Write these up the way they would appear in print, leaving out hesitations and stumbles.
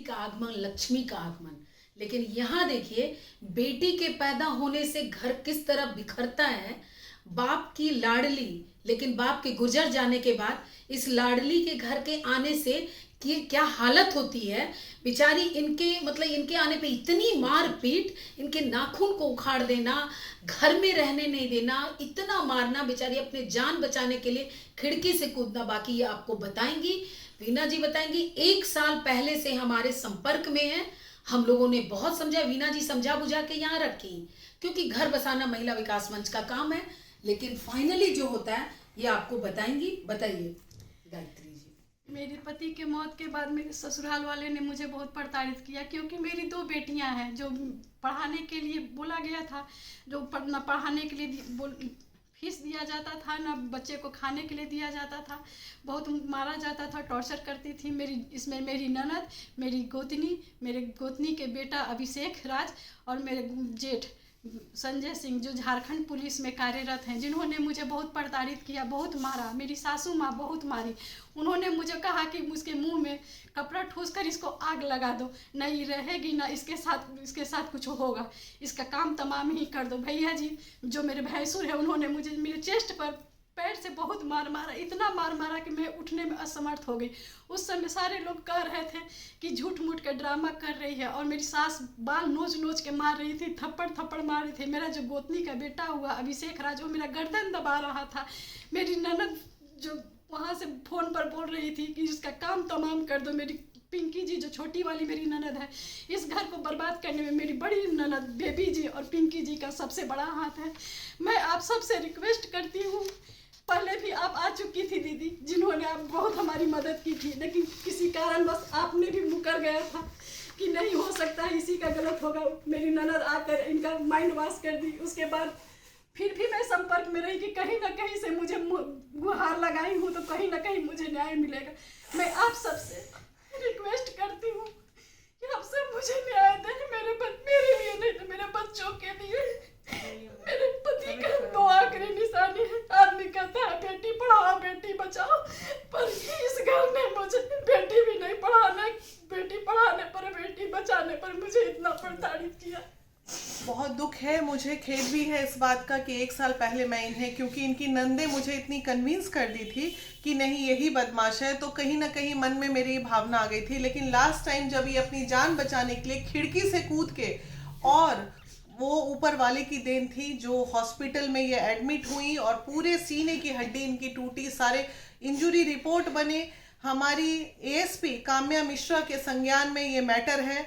का आगमन, लक्ष्मी का आगमन। लेकिन यहाँ देखिए, बेटी के पैदा होने से घर किस तरह बिखरता है। बाप की लाडली, लेकिन बाप के गुजर जाने के बाद इस लाडली के घर के आने से कि क्या हालत होती है। बेचारी इनके मतलब इनके आने पे इतनी मार पीट, इनके नाखून को उखाड़ देना, घर में रहने नहीं देना, इतना मारना, बेचारी अपने जान बचाने के लिए खिड़की से कूदना। बाकी ये आपको बताएंगी, वीना जी बताएंगी। 1 साल पहले से हमारे संपर्क में है। हम लोगों ने बहुत समझा, वीना जी समझा बुझा के यहाँ रखी, क्योंकि घर बसाना महिला विकास मंच का काम है। लेकिन फाइनली जो होता है ये आपको बताएंगी। बताइए गायत्री जी। मेरे पति के मौत के बाद मेरे ससुराल वाले ने मुझे बहुत प्रताड़ित किया, क्योंकि मेरी 2 बेटियां हैं जो पढ़ाने के लिए बोला गया था, जो न पढ़ाने के लिए फीस दिया जाता था, ना बच्चे को खाने के लिए दिया जाता था। बहुत मारा जाता था, टॉर्चर करती थी। इसमें मेरी ननद, मेरी गोतनी, मेरे गोतनी के बेटा अभिषेक राज और मेरे जेठ संजय सिंह, जो झारखंड पुलिस में कार्यरत हैं, जिन्होंने मुझे बहुत प्रताड़ित किया, बहुत मारा। मेरी सासू माँ बहुत मारी। उन्होंने मुझे कहा कि उसके मुंह में कपड़ा ठूस कर इसको आग लगा दो, नहीं रहेगी ना इसके साथ कुछ होगा, इसका काम तमाम ही कर दो। भैया जी जो मेरे भैंसुर है, उन्होंने मुझे मेरे चेस्ट पर पैर से बहुत मार मारा, इतना मार मारा कि मैं उठने में असमर्थ हो गई। उस समय सारे लोग कह रहे थे कि झूठ मूठ का ड्रामा कर रही है, और मेरी सास बाल नोच नोच के मार रही थी, थप्पड़ थप्पड़ मार रही थी। मेरा जो गोतनी का बेटा हुआ अभिषेक राज, वो मेरा गर्दन दबा रहा था। मेरी ननद जो वहाँ से फ़ोन पर बोल रही थी कि इसका काम तमाम कर दो। मेरी पिंकी जी जो छोटी वाली मेरी ननद है, इस घर को बर्बाद करने में मेरी बड़ी ननद बेबी जी और पिंकी जी का सबसे बड़ा हाथ है। मैं आप सबसे रिक्वेस्ट करती हूँ, पहले भी आप आ चुकी थी दीदी, जिन्होंने आप बहुत हमारी मदद की थी, लेकिन किसी कारणवश आपने भी मुकर गया था कि नहीं हो सकता है, इसी का गलत होगा। मेरी ननद आकर इनका माइंड वॉश कर दी। उसके बाद फिर भी मैं संपर्क में रही कि कहीं ना कहीं से मुझे गुहार लगाई हूँ तो कहीं ना कहीं मुझे न्याय मिलेगा। मैं आप सबसे रिक्वेस्ट करती हूँ कि आप सब मुझे न्याय दें, मेरे लिए नहीं तो मेरे बच्चों के लिए। मेरे पति का 2 आखिरी निशानी है। आदमी कहता है बेटी पढ़ाओ बेटी बचाओ, पर इस घर ने मुझे बेटी भी नहीं पढ़ाने, बेटी पढ़ाने पर बेटी बचाने पर मुझे इतना प्रताड़ित किया। बहुत दुख है, मुझे खेद भी है इस बात का कि 1 साल पहले मैं इन्हें, क्योंकि इनकी नंदे मुझे इतनी कन्विंस कर दी थी कि नहीं यही बदमाश है, तो कहीं ना कहीं मन में मेरी भावना आ गई थी। लेकिन लास्ट टाइम जब ये अपनी जान बचाने के लिए खिड़की से कूद के, और वो ऊपर वाले की देन थी जो हॉस्पिटल में ये एडमिट हुई और पूरे सीने की हड्डी इनकी टूटी, सारे इंजुरी रिपोर्ट बने। हमारी एएसपी काम्या मिश्रा के संज्ञान में ये मैटर है,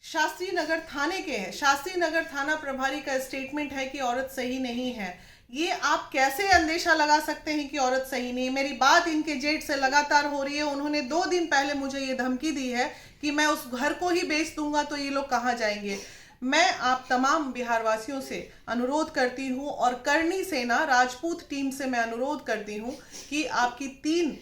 शास्त्री नगर थाने के हैं। शास्त्री नगर थाना प्रभारी का स्टेटमेंट है कि औरत सही नहीं है। ये आप कैसे अंदेशा लगा सकते हैं कि औरत सही नहीं? मेरी बात इनके जेठ से लगातार हो रही है। उन्होंने 2 दिन पहले मुझे ये धमकी दी है कि मैं उस घर को ही बेच दूंगा तो ये लोग कहाँ जाएंगे। मैं आप तमाम बिहार वासियों से अनुरोध करती हूँ और करनी सेना राजपूत टीम से मैं अनुरोध करती हूँ कि आपकी 3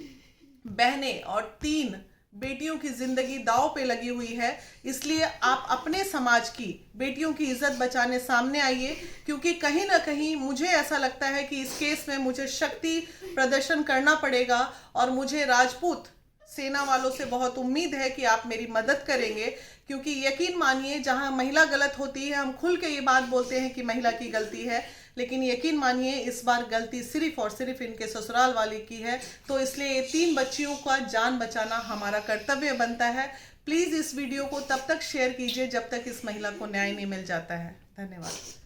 बहनें और 3 बेटियों की जिंदगी दांव पे लगी हुई है, इसलिए आप अपने समाज की बेटियों की इज्जत बचाने सामने आइए। क्योंकि कहीं ना कहीं मुझे ऐसा लगता है कि इस केस में मुझे शक्ति प्रदर्शन करना पड़ेगा, और मुझे राजपूत सेना वालों से बहुत उम्मीद है कि आप मेरी मदद करेंगे। क्योंकि यकीन मानिए, जहां महिला गलत होती है हम खुल के ये बात बोलते हैं कि महिला की गलती है, लेकिन यकीन मानिए इस बार गलती सिर्फ और सिर्फ इनके ससुराल वाले की है। तो इसलिए ये 3 बच्चियों का जान बचाना हमारा कर्तव्य बनता है। प्लीज़ इस वीडियो को तब तक शेयर कीजिए जब तक इस महिला को न्याय नहीं मिल जाता है। धन्यवाद।